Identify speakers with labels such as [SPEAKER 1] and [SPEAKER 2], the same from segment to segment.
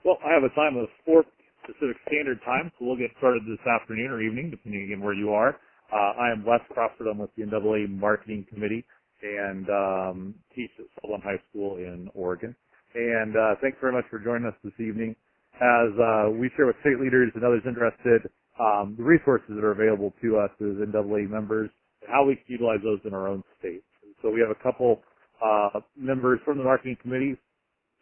[SPEAKER 1] Well, I have a time of 4 Pacific Standard Time, so we'll get started this afternoon or evening, depending again where you are. I am Wes Crawford. I'm with the NAAE Marketing Committee and teach at Sullivan High School in Oregon. And thanks very much for joining us this evening as we share with state leaders and others interested the resources that are available to us as NAAE members and how we can utilize those in our own states. So we have a couple members from the Marketing Committee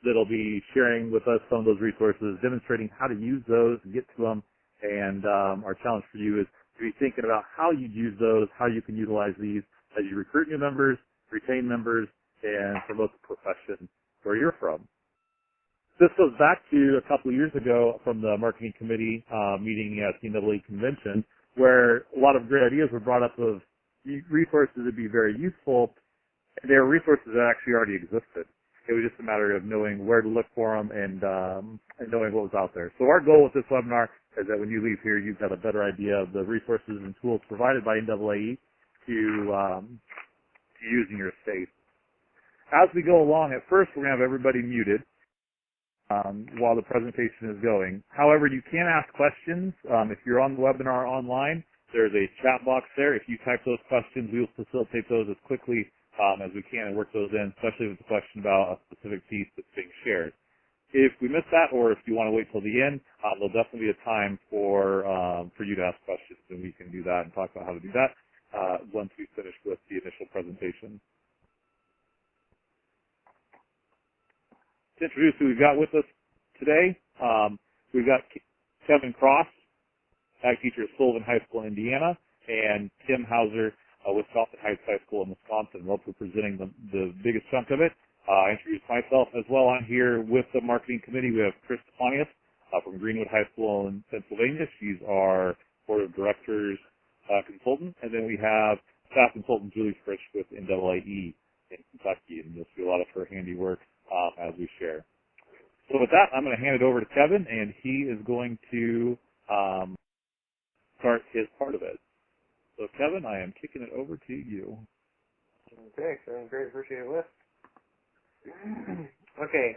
[SPEAKER 1] that'll be sharing with us some of those resources, demonstrating how to use those and get to them. And our challenge for you is to be thinking about how you use those, how you can utilize these as you recruit new members, retain members, and promote the profession where you're from. This goes back to a couple of years ago from the Marketing Committee meeting at the NAAE Convention, where a lot of great ideas were brought up of resources that would be very useful. And they were resources that actually already existed. It was just a matter of knowing where to look for them and knowing what was out there. So our goal with this webinar is that when you leave here, you've got a better idea of the resources and tools provided by NAAE to use in your state. As we go along, at first we're going to have everybody muted while the presentation is going. However, you can ask questions. If you're on the webinar online, there's a chat box there. If you type those questions, we will facilitate those as quickly as we can and work those in, especially if it's a question about a specific piece that's being shared. If we miss that, or if you want to wait till the end, there'll definitely be a time for you to ask questions, and we can do that and talk about how to do that once we finish with the initial presentation. To introduce who we've got with us today, we've got Kevin Cross, ag teacher at Sullivan High School in Indiana, and Tim Hauser, Wisconsin Heights High School in Wisconsin. We're presenting the biggest chunk of it. I introduced myself as well. I'm here with the Marketing Committee. We have Chris Stepanius from Greenwood High School in Pennsylvania. She's our Board of Directors consultant. And then we have staff consultant Julie Fritsch with NAAE in Kentucky. And you'll see a lot of her handiwork as we share. So with that, I'm going to hand it over to Kevin, and he is going to start his part of it. So, Kevin, I am kicking it over to you.
[SPEAKER 2] Okay, sounds great. Appreciate it, Wes. Okay,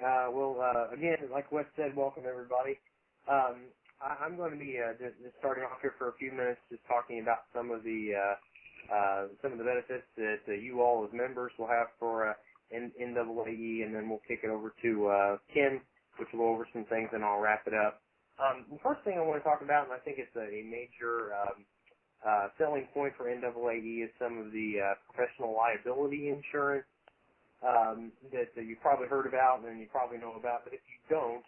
[SPEAKER 2] again, like Wes said, welcome everybody. I'm going to be just starting off here for a few minutes, just talking about some of the benefits that you all as members will have for NAAE, and then we'll kick it over to Kim, which will go over some things, and I'll wrap it up. The first thing I want to talk about, and I think it's a major selling point for NAAE, is some of the professional liability insurance that you've probably heard about and you probably know about. But if you don't,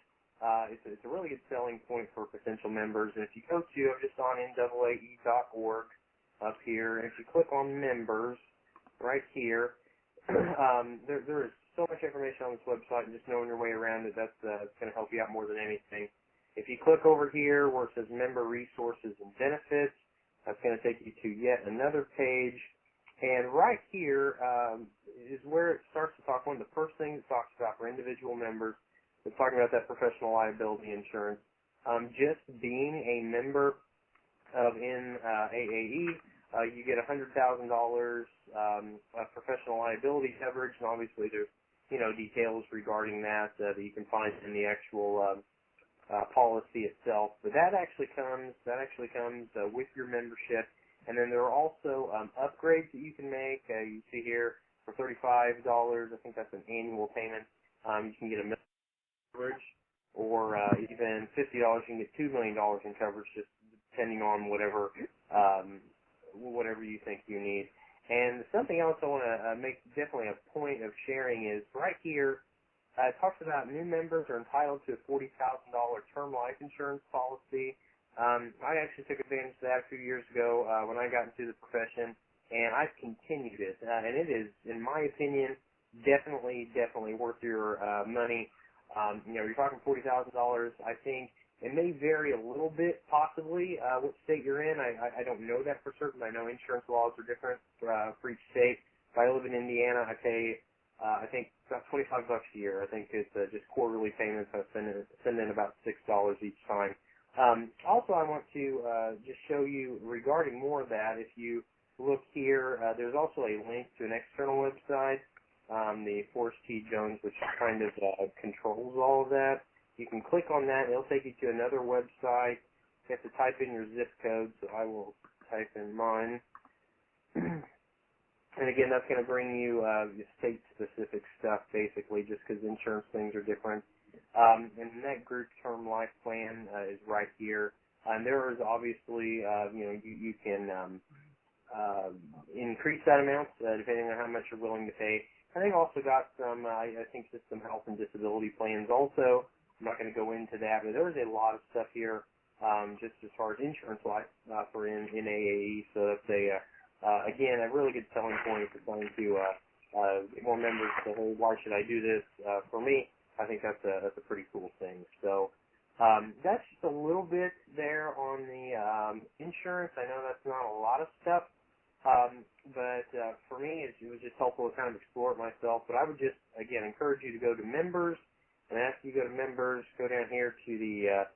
[SPEAKER 2] it's a really good selling point for potential members. And if you go to just on NAAE.org up here, and if you click on members right here, there is so much information on this website, and just knowing your way around it, that's going to help you out more than anything. If you click over here where it says member resources and benefits, that's going to take you to yet another page. And right here is where it starts to talk. One of the first things it talks about for individual members is talking about that professional liability insurance. Just being a member of NAAE, you get $100,000 of professional liability coverage, and obviously there's details regarding that that you can find in the actual policy itself, but that actually comes with your membership. And then there are also upgrades that you can make. You see here for $35, I think that's an annual payment. You can get a million coverage, or even $50, you can get $2 million in coverage, just depending on whatever you think you need. And something else I want to make definitely a point of sharing is right here. It talks about new members are entitled to a $40,000 term life insurance policy. I actually took advantage of that a few years ago when I got into the profession, and I've continued it. And it is, in my opinion, definitely worth your money. You're talking $40,000. I think it may vary a little bit, possibly, what state you're in. I don't know that for certain. I know insurance laws are different for each state. If I live in Indiana, I pay I think about $25 a year. I think it's just quarterly payments. I send in about $6 each time. Also, I want to just show you regarding more of that. If you look here, there's also a link to an external website, the Forrest T. Jones, which kind of controls all of that. You can click on that. It'll take you to another website. You have to type in your zip code, so I will type in mine. And again, that's going to bring you state-specific stuff, basically, just because insurance things are different. And that group term life plan is right here. And there is obviously, you can increase that amount depending on how much you're willing to pay. And they've also got some, I think, just some health and disability plans also. I'm not going to go into that, but there's a lot of stuff here just as far as insurance life for NAAE. So that's again, a really good selling point for trying to get more members to, hey, why should I do this? For me, I think that's a pretty cool thing. So that's just a little bit there on the insurance. I know that's not a lot of stuff, but for me, it was just helpful to kind of explore it myself. But I would just, again, encourage you to go to members, and after you go to members, go down here to the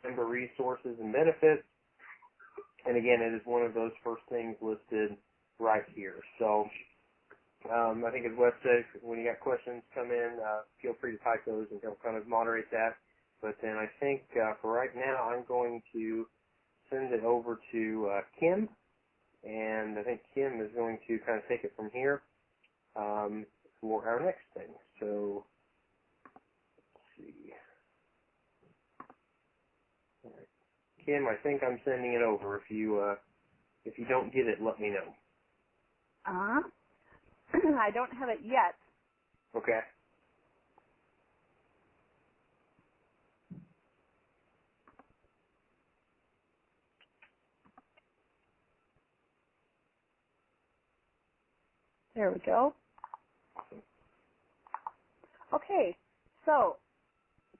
[SPEAKER 2] member resources and benefits. And again, it is one of those first things listed right here. So I think as Wes said, when you got questions come in, feel free to type those and he'll kind of moderate that. But then I think for right now, I'm going to send it over to Kim. And I think Kim is going to kind of take it from here for our next thing. So let's see. All right. Kim, I think I'm sending it over. If you don't get it, let me know.
[SPEAKER 3] I don't have it yet.
[SPEAKER 2] Okay.
[SPEAKER 3] There we go. Okay, so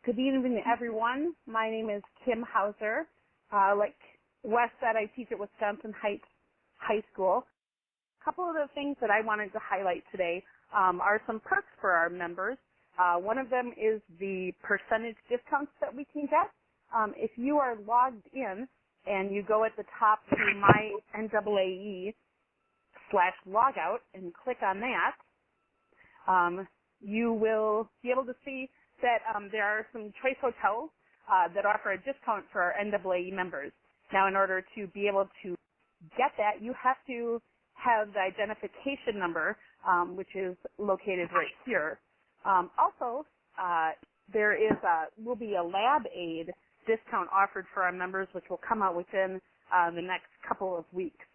[SPEAKER 3] good evening, everyone. My name is Kim Hauser. Like Wes said, I teach at Wisconsin Heights High School. A couple of the things that I wanted to highlight today are some perks for our members. One of them is the percentage discounts that we can get. If you are logged in and you go at the top to my NAAE/logout and click on that, you will be able to see that there are some choice hotels that offer a discount for our NAAE members. Now, in order to be able to get that, you have to have the identification number, which is located right here. Also, there will be a lab aid discount offered for our members, which will come out within the next couple of weeks.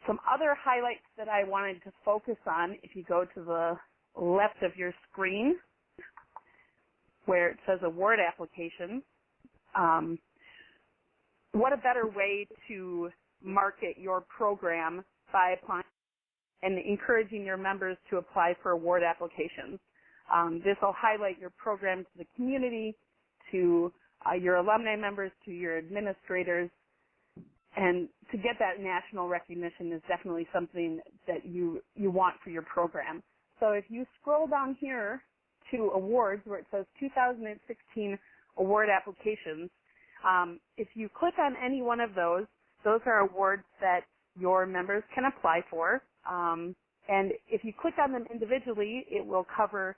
[SPEAKER 3] Some other highlights that I wanted to focus on, if you go to the left of your screen, where it says award applications, what a better way to market your program by applying and encouraging your members to apply for award applications. This will highlight your program to the community, to your alumni members, to your administrators, and to get that national recognition is definitely something that you want for your program. So if you scroll down here to awards where it says 2016 award applications, if you click on any one of those are awards that your members can apply for. And if you click on them individually, it will cover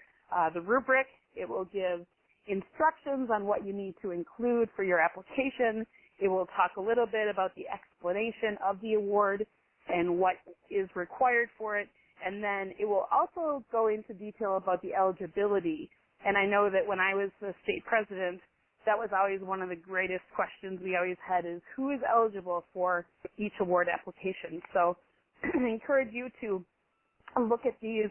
[SPEAKER 3] the rubric. It will give instructions on what you need to include for your application. It will talk a little bit about the explanation of the award and what is required for it. And then it will also go into detail about the eligibility. And I know that when I was the state president, that was always one of the greatest questions we always had is who is eligible for each award application. So I encourage you to look at these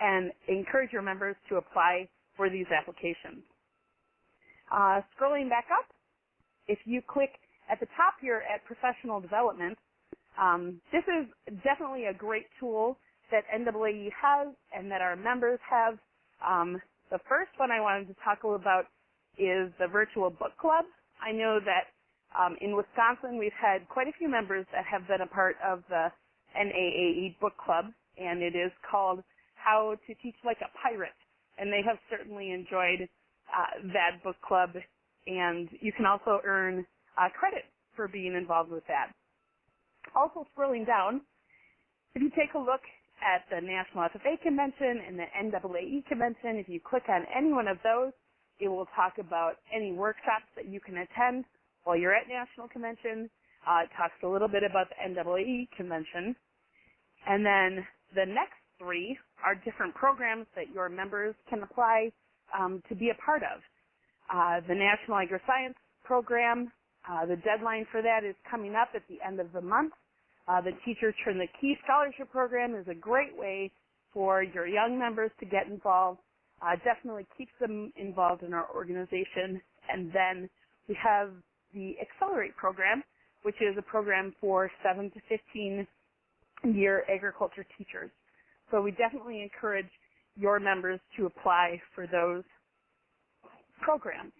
[SPEAKER 3] and encourage your members to apply for these applications. Scrolling back up, if you click at the top here at professional development, this is definitely a great tool that NAAE has and that our members have. The first one I wanted to talk about is the virtual book club. I know that in Wisconsin we've had quite a few members that have been a part of the NAAE book club, and it is called How to Teach Like a Pirate. And they have certainly enjoyed that book club, and you can also earn credit for being involved with that. Also scrolling down, if you take a look at the National FFA Convention and the NAAE Convention, if you click on any one of those, it will talk about any workshops that you can attend while you're at National Convention. It talks a little bit about the NAAE Convention. And then the next 3 are different programs that your members can apply to be a part of. The National Agri-Science Program, the deadline for that is coming up at the end of the month. The Teacher Turn the Key Scholarship Program is a great way for your young members to get involved. Definitely keeps them involved in our organization. And then we have the Accelerate Program, which is a program for 7 to 15-year agriculture teachers. So we definitely encourage your members to apply for those programs.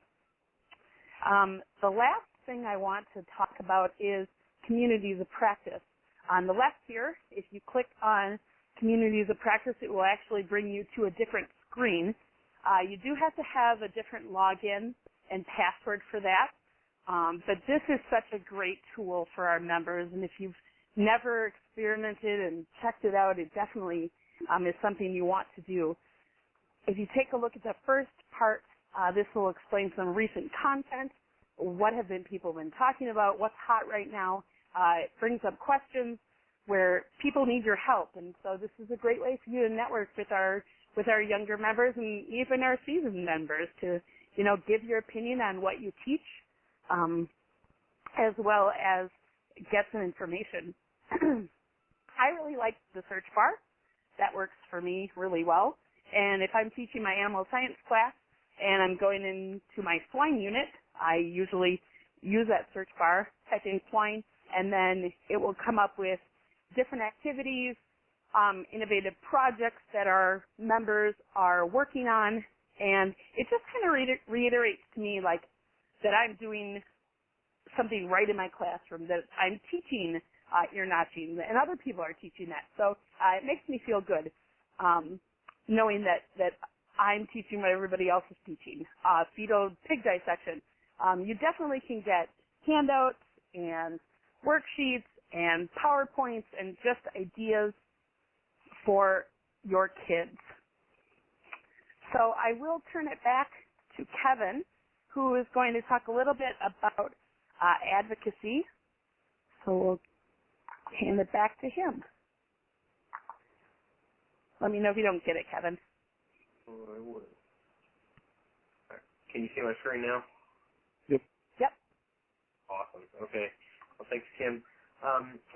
[SPEAKER 3] The last thing I want to talk about is communities of practice. On the left here, if you click on communities of practice, it will actually bring you to a different screen. You do have to have a different login and password for that, but this is such a great tool for our members, and if you've never experimented and checked it out, it definitely is something you want to do. If you take a look at the first part, this will explain some recent content, what have people been talking about, what's hot right now. It brings up questions where people need your help, and so this is a great way for you to network with our younger members and even our seasoned members to, give your opinion on what you teach, as well as get some information. I really like the search bar. That works for me really well. And if I'm teaching my animal science class and I'm going into my swine unit, I usually use that search bar, type in swine, and then it will come up with different activities, innovative projects that our members are working on, and it just kind of reiterates to me like that I'm doing something right in my classroom, that I'm teaching ear notching, and other people are teaching that. So it makes me feel good knowing that I'm teaching what everybody else is teaching. Fetal pig dissection. You definitely can get handouts and worksheets and PowerPoints and just ideas for your kids. So I will turn it back to Kevin, who is going to talk a little bit about advocacy. So we'll hand it back to him. Let me know if you don't get it, Kevin.
[SPEAKER 2] I would. Can you see my screen now?
[SPEAKER 1] Yep.
[SPEAKER 3] Yep.
[SPEAKER 2] Awesome. Okay. Well, thanks, Kim.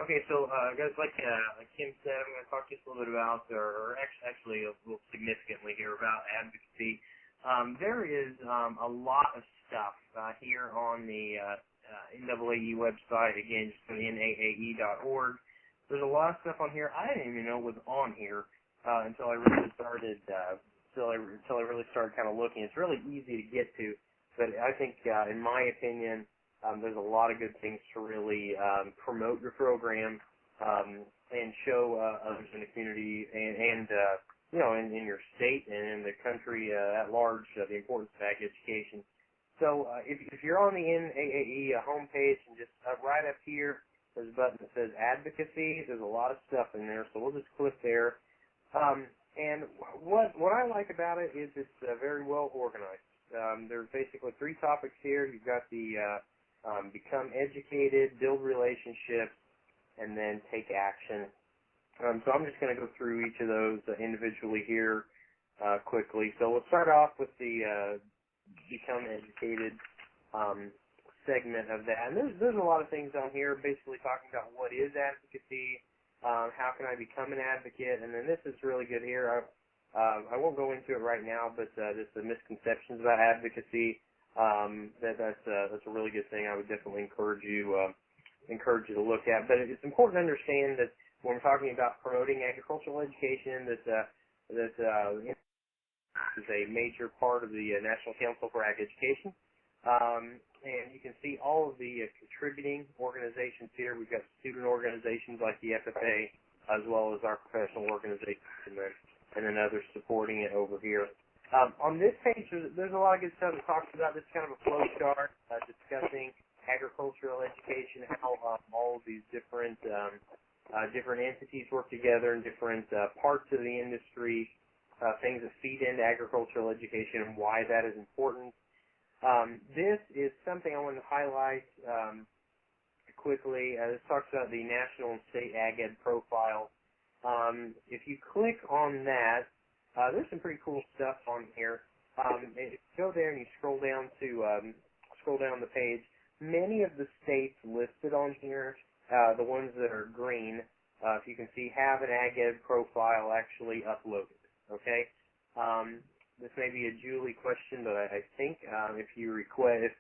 [SPEAKER 2] Okay, so guys, like Kim said, I'm going to talk to you a little bit about, or actually a little significantly here about advocacy. There is a lot of stuff here on the NAAE website. Again, just go to NAAE.org. There's a lot of stuff on here I didn't even know was on here until I really started. Until I really started kind of looking. It's really easy to get to, but I think, in my opinion, there's a lot of good things to really promote your program and show others in the community and in your state and in the country at large the importance of ag education. So if you're on the NAAE homepage and just right up here, there's a button that says Advocacy. There's a lot of stuff in there, so we'll just click there. And what I like about it is it's very well organized. There's basically 3 topics here. You've got the become educated, build relationships, and then take action. So I'm just going to go through each of those individually here quickly. So we'll start off with the become educated segment of that. And there's a lot of things on here basically talking about what is advocacy, how can I become an advocate, and then this is really good here. I won't go into it right now, but just the misconceptions about advocacy. That's a really good thing. I would definitely encourage you to look at. But it's important to understand that when we're talking about promoting agricultural education, that is a major part of the National Council for Ag Education. And you can see all of the contributing organizations here. We've got student organizations like the FFA, as well as our professional organizations, and then others supporting it over here. On this page, there's a lot of good stuff that talks about this kind of a flow chart, discussing agricultural education, how all of these different entities work together in different parts of the industry, things that feed into agricultural education and why that is important. This is something I want to highlight quickly. This talks about the National and State Ag Ed profile. If you click on that, there's some pretty cool stuff on here. If you go there and you scroll down the page, many of the states listed on here, the ones that are green, if you can see, have an Ag Ed profile actually uploaded. Okay. This may be a Julie question, but I think if you request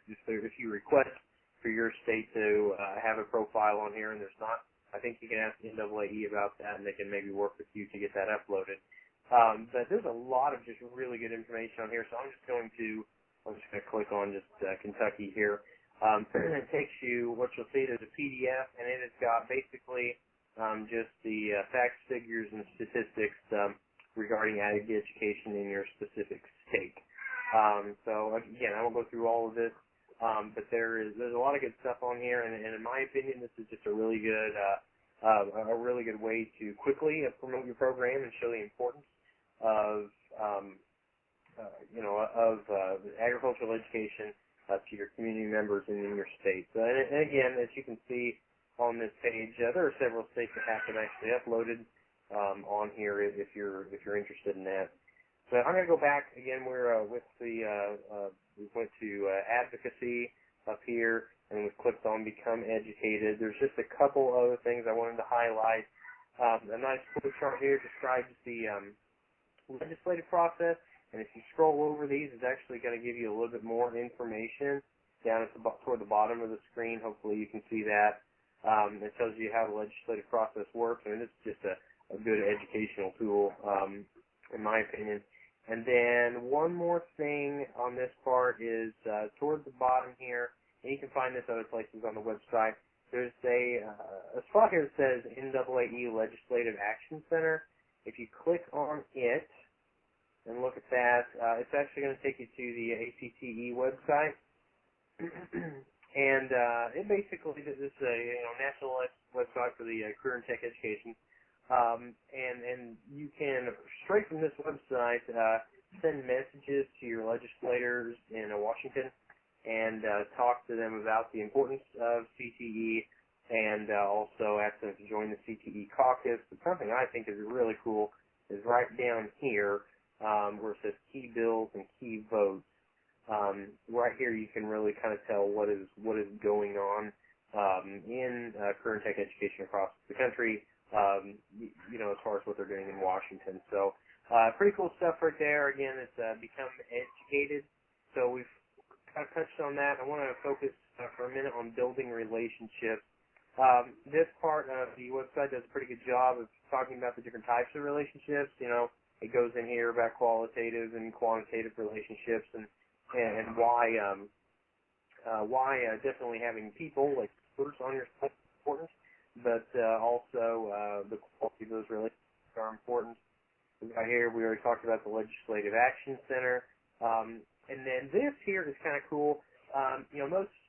[SPEAKER 2] for your state to have a profile on here and there's not, I think you can ask the NAAE about that, and they can maybe work with you to get that uploaded. But there's a lot of just really good information on here, so I'm just going to click on just Kentucky here. It takes you, what you'll see, there's a PDF, and it has got basically just the facts, figures, and statistics regarding ag education in your specific state. So again, I won't go through all of this, but there's a lot of good stuff on here, and in my opinion, this is just a really good way to quickly promote your program and show the importance of agricultural education to your community members and in your state. And again, as you can see on this page, there are several states that have them actually uploaded on here if you're interested in that. So I'm going to go back again. We're we went to Advocacy up here, and we clicked on Become Educated. There's just a couple other things I wanted to highlight. A nice flip chart here describes the legislative process, and if you scroll over these, it's actually going to give you a little bit more information down toward the bottom of the screen. Hopefully you can see that. It tells you how the legislative process works, and it's just a good educational tool, in my opinion. And then one more thing on this part is towards the bottom here, and you can find this other places on the website. There's a spot here that says NAAE Legislative Action Center. If you click on it and look at that, it's actually going to take you to the ACTE website. And it basically, this is a national website for the career and tech education. And you can, straight from this website, send messages to your legislators in Washington and talk to them about the importance of CTE, and also ask them to join the CTE caucus. But something I think is really cool is right down here where it says key bills and key votes. Right here you can really kind of tell what is going on in career and tech education across the country, as far as what they're doing in Washington. So pretty cool stuff right there. Again, it's Become Educated. So we've kind of touched on that. I want to focus for a minute on building relationships. This part of the website does a pretty good job of talking about the different types of relationships. It goes in here about qualitative and quantitative relationships, and why definitely having people like experts on your site is important, but also the quality of those relationships are important. Right here, we already talked about the Legislative Action Center, and then this here is kind of cool.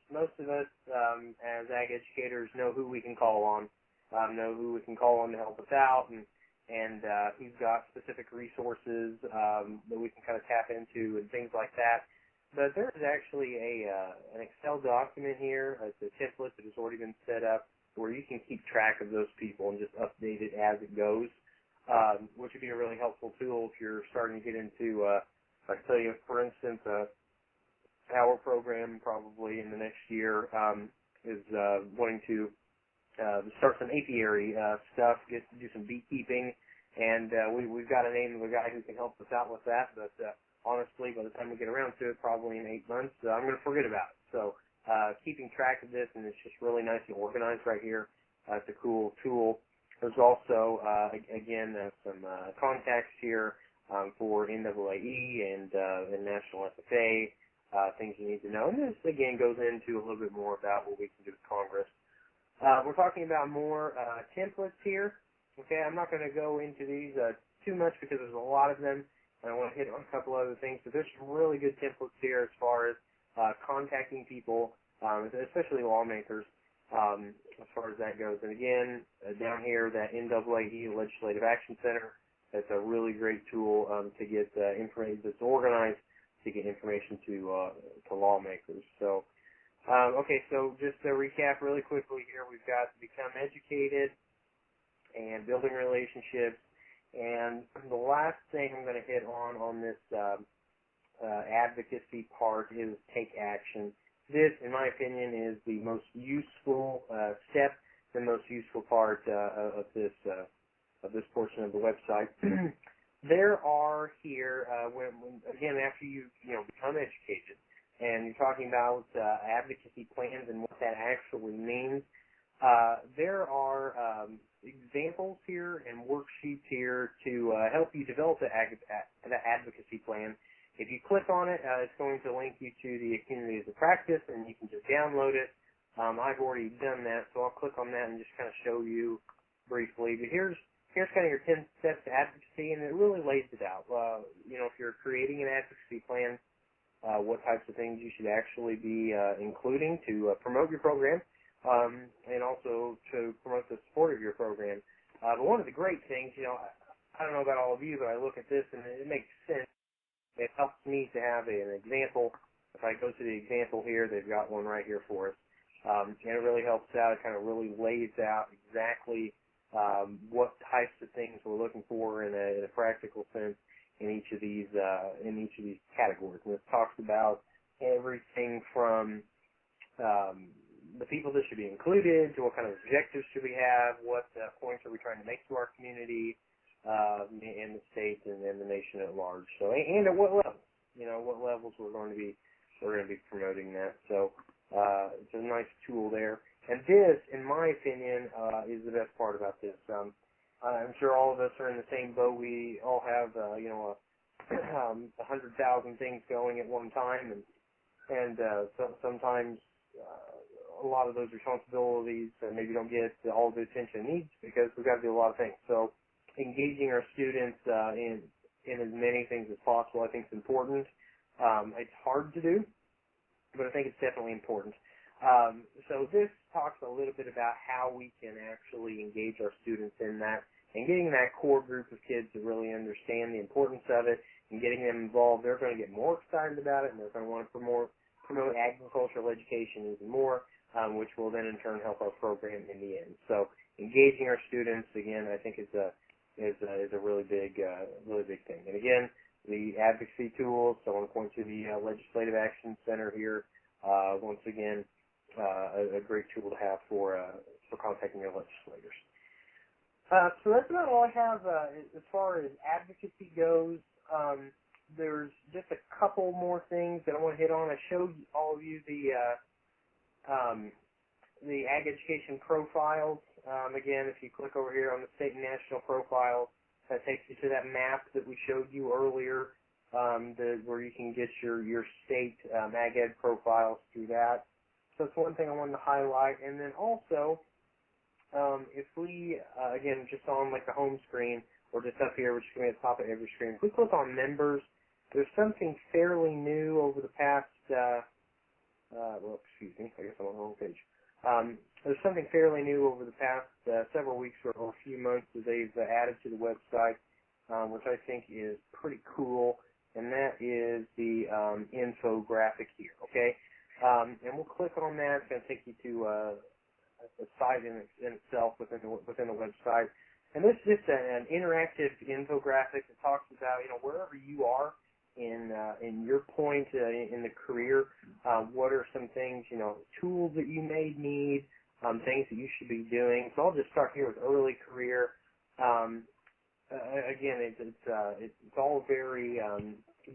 [SPEAKER 2] Most of us as ag educators know who we can call on, to help us out, and who's got specific resources that we can kind of tap into and things like that. But there is actually an Excel document here. It's a template that has already been set up where you can keep track of those people and just update it as it goes, which would be a really helpful tool if you're starting to get into, I'll tell you, for instance, our program probably in the next year is wanting to start some apiary stuff, do some beekeeping, and we've got a name of a guy who can help us out with that, but honestly, by the time we get around to it, probably in 8 months, I'm going to forget about it. So keeping track of this, and it's just really nice and organized right here. It's a cool tool. There's also, again, some contacts here for NAAE and National FFA, things you need to know. And this, again, goes into a little bit more about what we can do with Congress. We're talking about more templates here. Okay, I'm not going to go into these too much because there's a lot of them. I want to hit on a couple other things, but there's some really good templates here as far as contacting people, especially lawmakers, as far as that goes. And again, down here, that NAAE Legislative Action Center, That's a really great tool to get information that's organized to get information to lawmakers. So, okay, so just to recap really quickly here, we've got Become Educated and Building Relationships. And the last thing I'm going to hit on this advocacy part is Take Action. This, in my opinion, is the most useful step, the most useful part of this portion of the website. There are here, again, after you become educated, and you're talking about advocacy plans and what that actually means, there are examples here and worksheets here to help you develop the advocacy plan. If you click on it, it's going to link you to the Communities of Practice, and you can just download it. I've already done that, so I'll click on that and just kind of show you briefly. But here's kind of your 10 steps to advocacy, and it really lays it out. If you're creating an advocacy plan, what types of things you should actually be including to promote your program, and also to promote the support of your program. But one of the great things, I don't know about all of you, but I look at this and it makes sense. It helps me to have an example. If I go to the example here, they've got one right here for us. And it really helps out. It kind of really lays out exactly what types of things we're looking for in a practical sense in each of these categories. And it talks about everything from the people that should be included to what kind of objectives should we have, what points are we trying to make to our community, and the state and the nation at large. So, and at what levels? What levels we're going to be promoting that. So, it's a nice tool there. And this, in my opinion, is the best part about this. I'm sure all of us are in the same boat. We all have, 100,000 things going at one time, and so sometimes a lot of those responsibilities maybe don't get all the attention it needs because we've got to do a lot of things. So, engaging our students in as many things as possible, I think, is important. It's hard to do, but I think it's definitely important. So this talks a little bit about how we can actually engage our students in that and getting that core group of kids to really understand the importance of it and getting them involved. They're going to get more excited about it, and they're going to want to promote agricultural education even more, which will then in turn help our program in the end. So engaging our students, again, I think is a really big thing. And again, the advocacy tools. So I want to point to the Legislative Action Center here. Once again, a great tool to have for contacting your legislators. So that's about all I have as far as advocacy goes. There's just a couple more things that I want to hit on. I showed all of you the ag education profiles. Again, if you click over here on the state and national profiles, that takes you to that map that we showed you earlier, where you can get your state ag ed profiles through that. So that's one thing I wanted to highlight. And then also, if we, again, just on like the home screen, or just up here, which is going to be at the top of every screen, if we click on members, there's something fairly new over the past, excuse me, I guess I'm on the wrong page. There's something fairly new over the past several weeks or a few months that they've added to the website, which I think is pretty cool, and that is the infographic here, okay? And we'll click on that. It's going to take you to a site in itself within the website. And this is just an interactive infographic that talks about, wherever you are in your point in the career, what are some things, tools that you may need, things that you should be doing. So I'll just start here with early career. Again, it's all very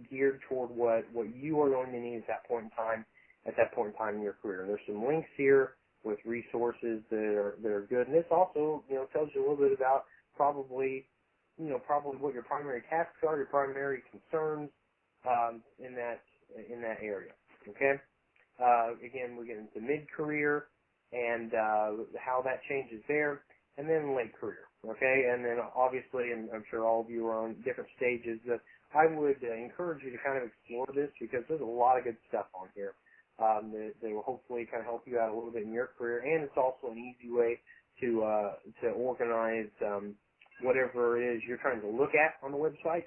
[SPEAKER 2] geared toward what you are going to need at that point in time in your career. And there's some links here with resources that are good. And this also, tells you a little bit about probably what your primary tasks are, your primary concerns in that area. Okay. Again, we get into mid-career and how that changes there, and then late career. Okay, and then obviously, and I'm sure all of you are on different stages. I would encourage you to kind of explore this because there's a lot of good stuff on here. That will hopefully kind of help you out a little bit in your career, and it's also an easy way to organize whatever it is you're trying to look at on the website.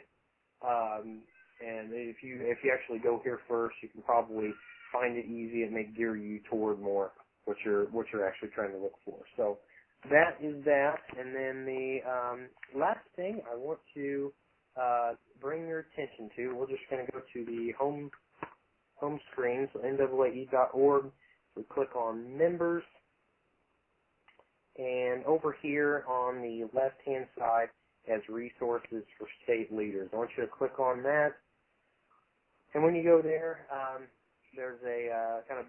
[SPEAKER 2] And if you actually go here first, you can probably find it easy. It may gear you toward more what you're actually trying to look for. So that is that. And then the last thing I want to bring your attention to, we're just going to go to the home screen, so NAAE.org. We click on members, and over here on the left-hand side as resources for state leaders. I want you to click on that. And when you go there, there's a kind of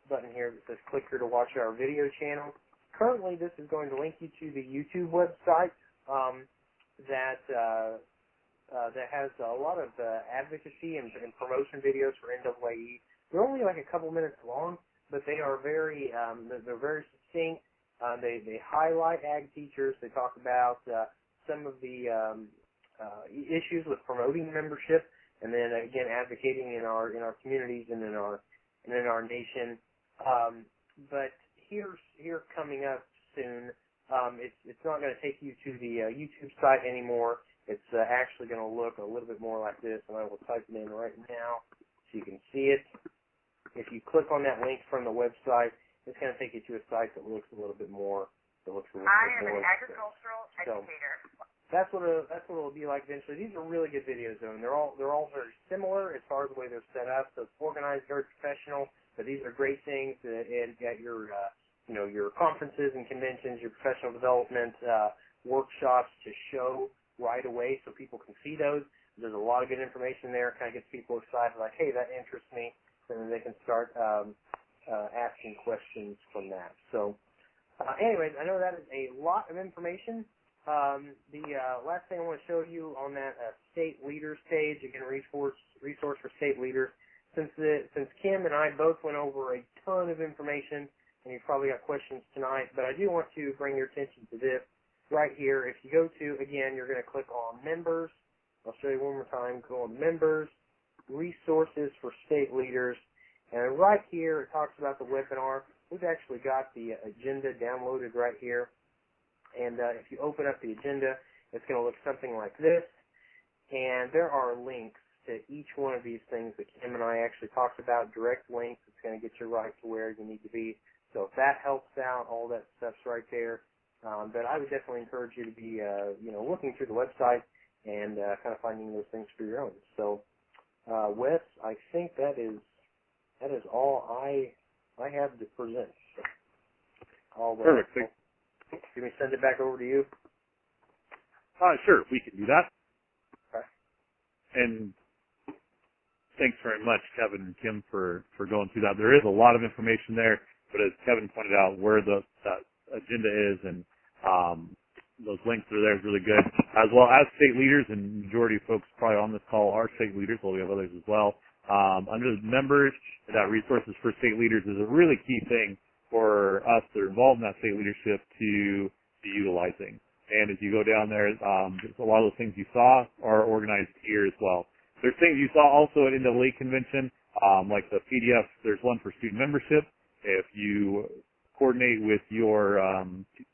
[SPEAKER 2] button here that says click here to watch our video channel. Currently, this is going to link you to the YouTube website that has a lot of advocacy and promotion videos for NAAE. They're only like a couple minutes long, but they are very they're very succinct. They highlight ag teachers. They talk about some of the issues with promoting membership, and then again advocating in our communities and in our nation. But here coming up soon, it's not going to take you to the YouTube site anymore. It's actually going to look a little bit more like this, and I will type it in right now so you can see it. If you click on that link from the website, it's going to take you to a site that looks a little bit more. I am an agricultural educator. That's what it'll be like eventually. These are really good videos, though, and they're all very similar as far as the way they're set up. So it's organized, very professional. But these are great things at your your conferences and conventions, your professional development workshops to show right away so people can see those. There's a lot of good information there. It kind of gets people excited, like, hey, that interests me, and then they can start asking questions from that. So, anyways, I know that is a lot of information. The last thing I want to show you on that state leaders page, again, resource for state leaders. Since Kim and I both went over a ton of information, and you've probably got questions tonight, but I do want to bring your attention to this right here. If you go to, again, you're going to click on members. I'll show you one more time. Go on members, resources for state leaders, and right here it talks about the webinar. We've actually got the agenda downloaded right here. And if you open up the agenda, it's going to look something like this. And there are links to each one of these things that Kim and I actually talked about, direct links. It's going to get you right to where you need to be. So if that helps out, all that stuff's right there. But I would definitely encourage you to be, looking through the website and kind of finding those things for your own. So, Wes, I think that is all I have to present. So
[SPEAKER 1] Perfect.
[SPEAKER 2] Can we send it back over to you?
[SPEAKER 1] Sure, we can do that.
[SPEAKER 2] Okay.
[SPEAKER 1] And thanks very much, Kevin and Kim, for going through that. There is a lot of information there, but as Kevin pointed out, where that agenda is and those links that are there is really good, as well as state leaders, and majority of folks probably on this call are state leaders, although we have others as well. Under the members, that resources for state leaders is a really key thing for us that are involved in that state leadership to be utilizing. And as you go down there, a lot of the things you saw are organized here as well. There's things you saw also at NAAE convention, like the PDF. There's one for student membership. If you coordinate with your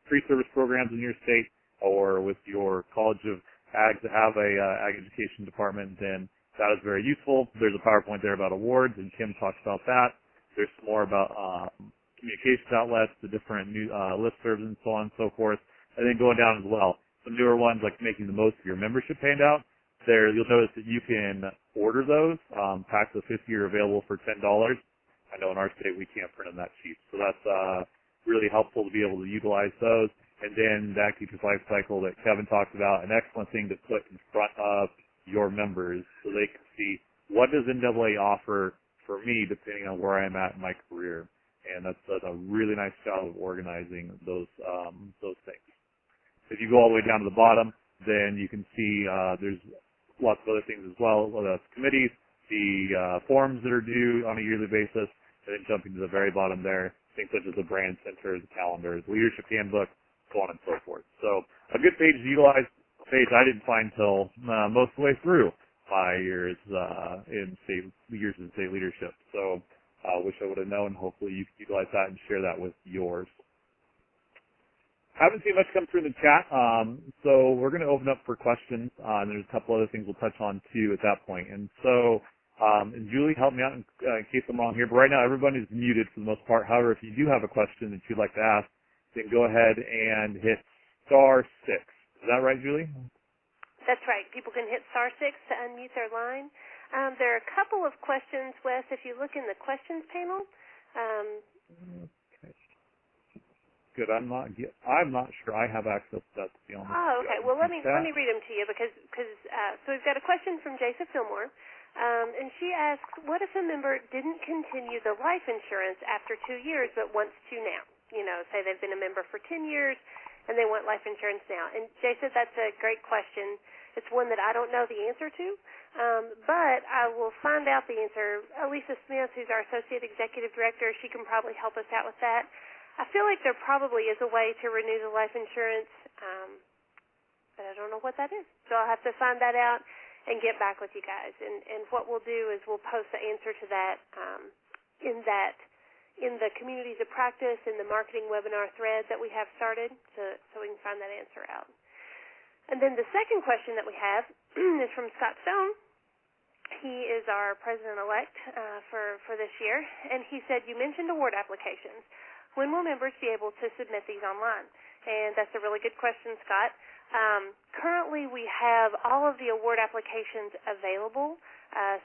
[SPEAKER 1] pre-service programs in your state or with your College of Ag that have a ag education department, then that is very useful. There's a PowerPoint there about awards, and Kim talks about that. There's some more about communications outlets, the different new listservs and so on and so forth. And then going down as well, some newer ones like making the most of your membership handout. There, you'll notice that you can order those. Packs of 50 are available for $10. I know in our state we can't print them that cheap. So that's really helpful to be able to utilize those. And then the Ag Teacher's Life Cycle that Kevin talked about, an excellent thing to put in front of your members so they can see what does NAAE offer for me depending on where I'm at in my career. And that's a really nice job of organizing those things. If you go all the way down to the bottom, then you can see there's lots of other things as well, whether that's committees, the forms that are due on a yearly basis, and then jumping to the very bottom there, things such as the brand center, the calendar, the leadership handbook, so on and so forth. So a good page to utilize, a page I didn't find until most of the way through my years in state leadership. So wish I would have known. Hopefully you can utilize that and share that with yours. Haven't seen much come through in the chat, so we're going to open up for questions, and there's a couple other things we'll touch on, too, at that point. And so, and Julie, help me out in case I'm wrong here, but right now everybody's muted for the most part. However, if you do have a question that you'd like to ask, then go ahead and hit *6. Is that right, Julie?
[SPEAKER 4] That's right. People can hit *6 to unmute their line. There are a couple of questions, Wes, if you look in the questions panel.
[SPEAKER 1] Good. I'm not sure I have access to that, to be honest.
[SPEAKER 4] Oh, okay. Well, let me read them to you because so we've got a question from Jasa Fillmore, and she asks, what if a member didn't continue the life insurance after 2 years but wants to now? You know, say they've been a member for 10 years and they want life insurance now. And Jasa, that's a great question. It's one that I don't know the answer to, but I will find out the answer. Elisa Smith, who's our Associate Executive Director, she can probably help us out with that. I feel like there probably is a way to renew the life insurance, but I don't know what that is. So I'll have to find that out and get back with you guys. And what we'll do is we'll post the answer to that in the Communities of Practice in the marketing webinar thread that we have started, so we can find that answer out. And then the second question that we have is from Scott Stone. He is our president-elect for this year, and he said, you mentioned award applications. When will members be able to submit these online? And that's a really good question, Scott. Currently, we have all of the award applications available,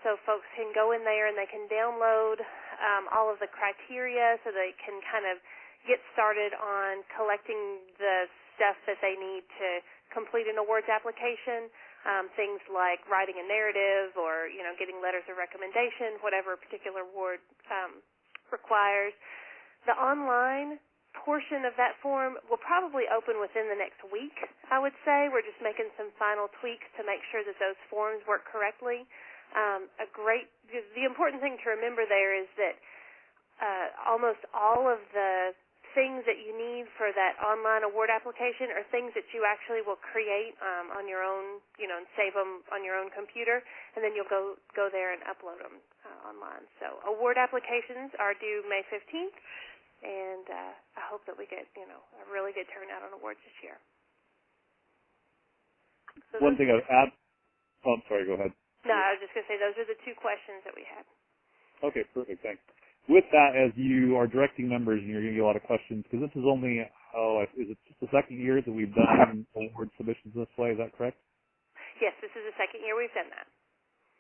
[SPEAKER 4] so folks can go in there and they can download all of the criteria so they can kind of get started on collecting the stuff that they need to complete an awards application, things like writing a narrative or, getting letters of recommendation, whatever a particular award requires. The online portion of that form will probably open within the next week, I would say. We're just making some final tweaks to make sure that those forms work correctly. The important thing to remember there is that almost all of the things that you need for that online award application are things that you actually will create on your own, and save them on your own computer, and then you'll go there and upload them online. So award applications are due May 15th. And I hope that we get, a really good turnout on awards this year. So
[SPEAKER 1] one thing I'd add. Oh, I'm sorry. Go ahead.
[SPEAKER 4] No, I was just going to say those are the two questions that we had.
[SPEAKER 1] Okay, perfect. Thanks. With that, as you are directing members, and you're going to get a lot of questions, because this is only, is it just the second year that we've done award submissions this way? Is that correct?
[SPEAKER 4] Yes, this is the second year we've done that.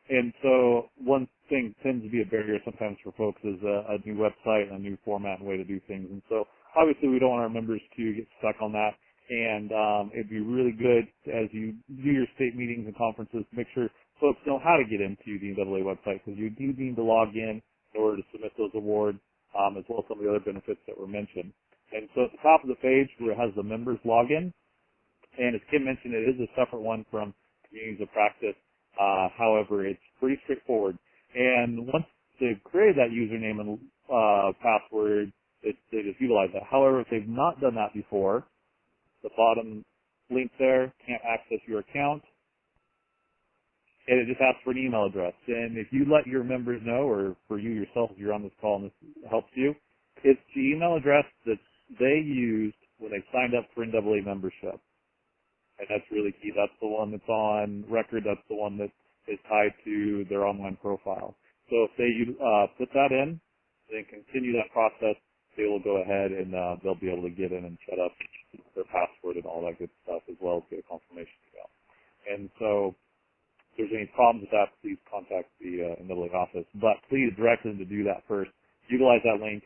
[SPEAKER 1] And so one thing tends to be a barrier sometimes for folks is a new website and a new format and way to do things. And so obviously we don't want our members to get stuck on that. And it'd be really good as you do your state meetings and conferences to make sure folks know how to get into the NAAA website, because you do need to log in order to submit those awards, as well as some of the other benefits that were mentioned. And so at the top of the page where it has the members login, and as Kim mentioned, it is a separate one from Communities of Practice. However, it's pretty straightforward. And once they've created that username and password, they just utilize that. However, if they've not done that before, the bottom link there, can't access your account, and it just asks for an email address. And if you let your members know, or for you yourself, if you're on this call and this helps you, it's the email address that they used when they signed up for NAAA membership. And that's really key. That's the one that's on record. That's the one that is tied to their online profile. So if they put that in, then continue that process, they will go ahead and they'll be able to get in and set up their password and all that good stuff, as well as get a confirmation email. And so if there's any problems with that, please contact the NAAA office. But please direct them to do that first. Utilize that link.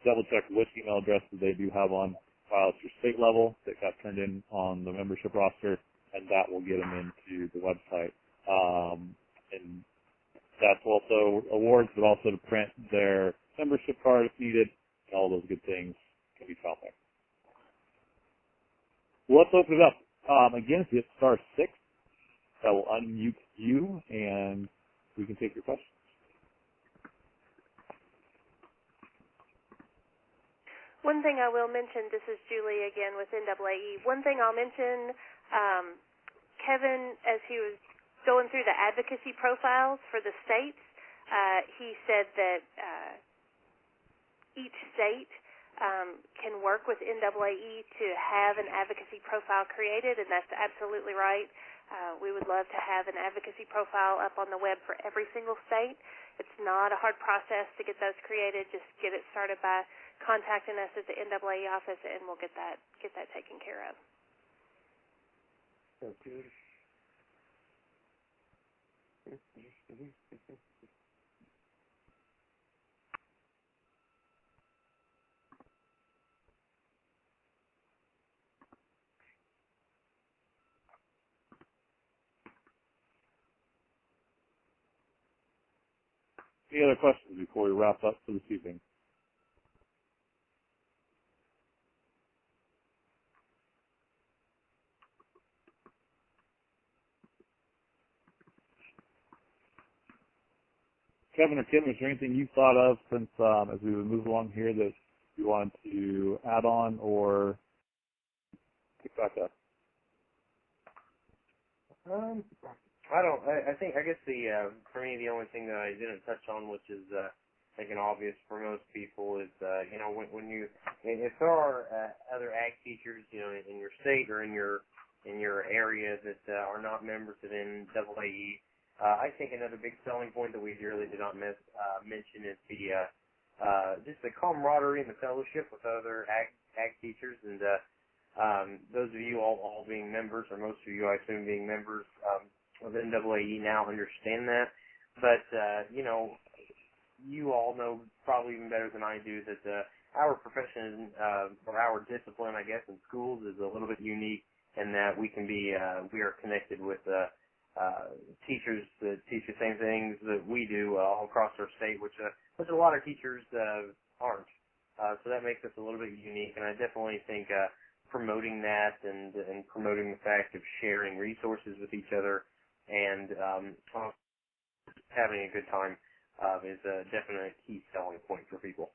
[SPEAKER 1] Double check which email addresses they do have on file at your state level that got turned in on the membership roster, and that will get them into the website. And that's also awards, but also to print their membership card if needed, and all those good things can be found there. Well, let's open it up. Again, if you hit *6, that will unmute you, and we can take your questions.
[SPEAKER 4] One thing I will mention, this is Julie again with NAAE. One thing I'll mention, Kevin, as he was going through the advocacy profiles for the states, he said that each state can work with NAAE to have an advocacy profile created, and that's absolutely right. We would love to have an advocacy profile up on the web for every single state. It's not a hard process to get those created. Just get it started by contacting us at the NAAE office, and we'll get that taken care of.
[SPEAKER 2] Sounds good.
[SPEAKER 1] Any other questions before we wrap up for this evening? Kevin or Kim, is there anything you thought of since as we would move along here that you wanted to add on or pick back up?
[SPEAKER 2] I guess for me, the only thing that I didn't touch on, which is I think an obvious for most people, is if there are other ag teachers, in your state or in your area that are not members of NAAE, I think another big selling point that we really did not mention is just the camaraderie and the fellowship with other ag teachers, and those of you all being members, or most of you I assume being members of NAAE now understand that. But you all know probably even better than I do that our profession or our discipline, I guess, in schools is a little bit unique in that we are connected with teachers that teach the same things that we do all across our state, which a lot of teachers aren't. So that makes us a little bit unique, and I definitely think promoting that and promoting the fact of sharing resources with each other and having a good time is definitely a key selling point for people.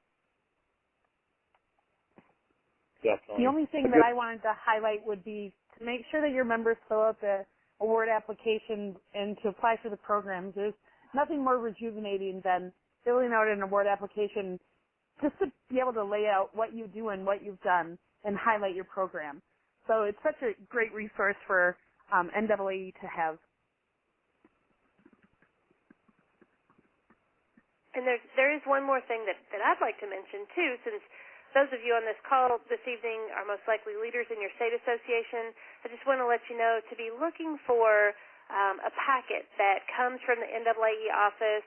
[SPEAKER 1] Definitely.
[SPEAKER 3] The only thing that I wanted to highlight would be to make sure that your members fill out the award application and to apply for the programs. There's nothing more rejuvenating than filling out an award application just to be able to lay out what you do and what you've done and highlight your program. So it's such a great resource for NAAE to have.
[SPEAKER 4] And there is one more thing that I'd like to mention, too, since those of you on this call this evening are most likely leaders in your state association. I just want to let you know to be looking for a packet that comes from the NAAE office,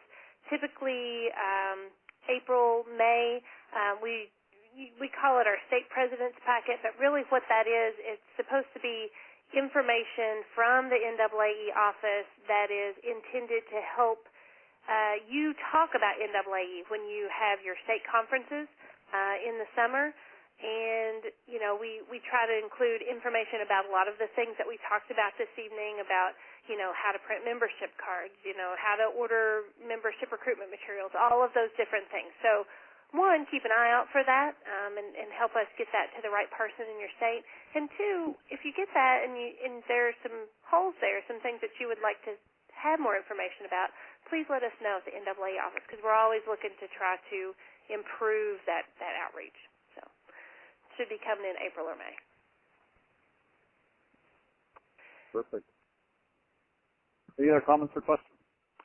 [SPEAKER 4] typically April, May. We call it our state president's packet, but really what that is, it's supposed to be information from the NAAE office that is intended to help you talk about NAAE when you have your state conferences in the summer. And, we try to include information about a lot of the things that we talked about this evening about, how to print membership cards, how to order membership recruitment materials, all of those different things. So, one, keep an eye out for that and help us get that to the right person in your state. And two, if you get that and there are some holes there, some things that you would like to have more information about, please let us know at the NAAE office because we're always looking to try to improve that outreach. So it should be coming in April or May.
[SPEAKER 1] Perfect. Any other comments or questions?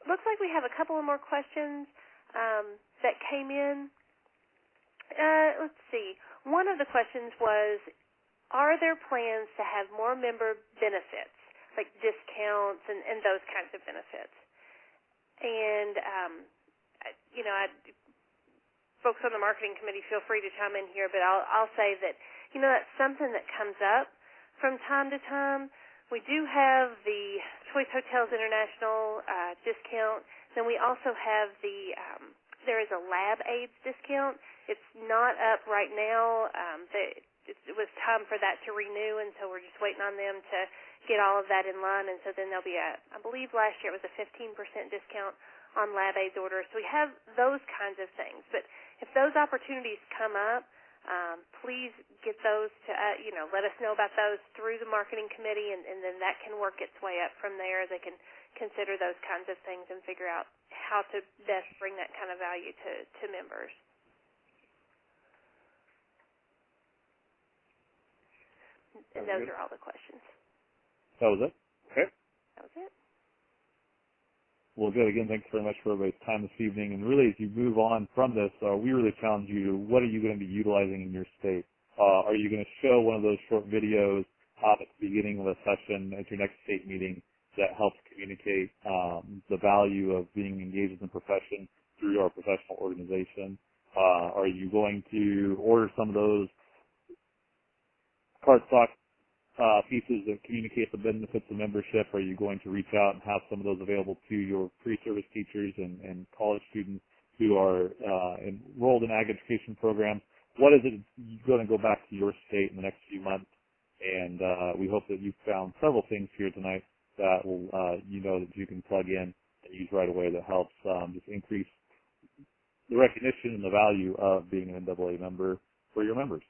[SPEAKER 4] Looks like we have a couple of more questions that came in. Let's see. One of the questions was, are there plans to have more member benefits, like discounts and those kinds of benefits? And, folks on the marketing committee, feel free to chime in here, but I'll say that, that's something that comes up from time to time. We do have the Choice Hotels International discount. Then we also have there is a lab aids discount. It's not up right now. It was time for that to renew, and so we're just waiting on them to get all of that in line. And so then there'll be I believe last year it was a 15% discount on lab aids orders. So we have those kinds of things. But if those opportunities come up, please get those to, let us know about those through the marketing committee, and then that can work its way up from there. They can consider those kinds of things and figure out how to best bring that kind of value to members. And those are all the questions.
[SPEAKER 1] That was it? Okay.
[SPEAKER 4] That was it.
[SPEAKER 1] Well, good. Again, thanks very much for everybody's time this evening. And really, as you move on from this, we really challenge you, what are you going to be utilizing in your state? Are you going to show one of those short videos at the beginning of a session at your next state meeting that helps communicate the value of being engaged in the profession through our professional organization? Are you going to order some of those cardstock pieces that communicate the benefits of membership? Are you going to reach out and have some of those available to your pre-service teachers and college students who are enrolled in ag education programs? What is it going to go back to your state in the next few months? And we hope that you've found several things here tonight that will, that you can plug in and use right away that helps just increase the recognition and the value of being an NAAA member for your members.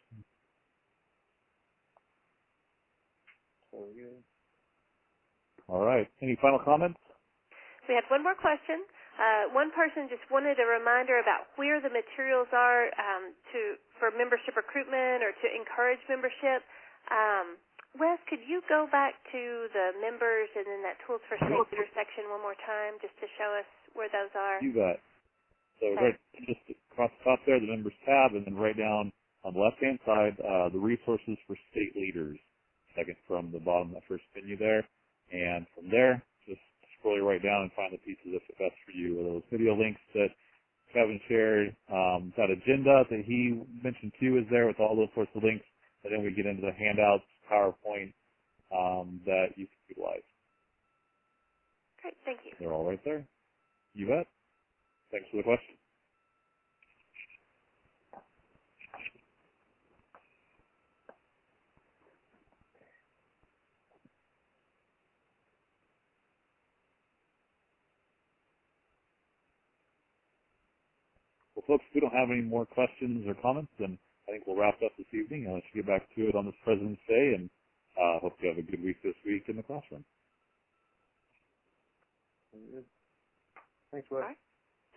[SPEAKER 1] All right. Any final comments?
[SPEAKER 4] We had one more question. One person just wanted a reminder about where the materials are for membership recruitment or to encourage membership. Wes, could you go back to the members and then that Tools for State Leaders section one more time just to show us where those are?
[SPEAKER 1] You bet. So
[SPEAKER 4] okay.
[SPEAKER 1] Right just across the top there, the members tab, and then right down on the left-hand side, the resources for state leaders, second from the bottom, that first menu there. And from there, just scroll right down and find the pieces that fit best for you. Those video links that Kevin shared, that agenda that he mentioned too is there with all those sorts of links. And then we get into the handouts, PowerPoint, that you can utilize.
[SPEAKER 4] Great, thank you.
[SPEAKER 1] They're all right there. You bet. Thanks for the question. Well, folks, if we don't have any more questions or comments, then I think we'll wrap up this evening. I'll let you get back to it on this President's Day, and hope you have a good week this week in the classroom.
[SPEAKER 2] Thanks, Wes.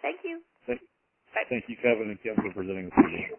[SPEAKER 4] Thank you.
[SPEAKER 1] Thank you, Kevin and Kim, for presenting this evening.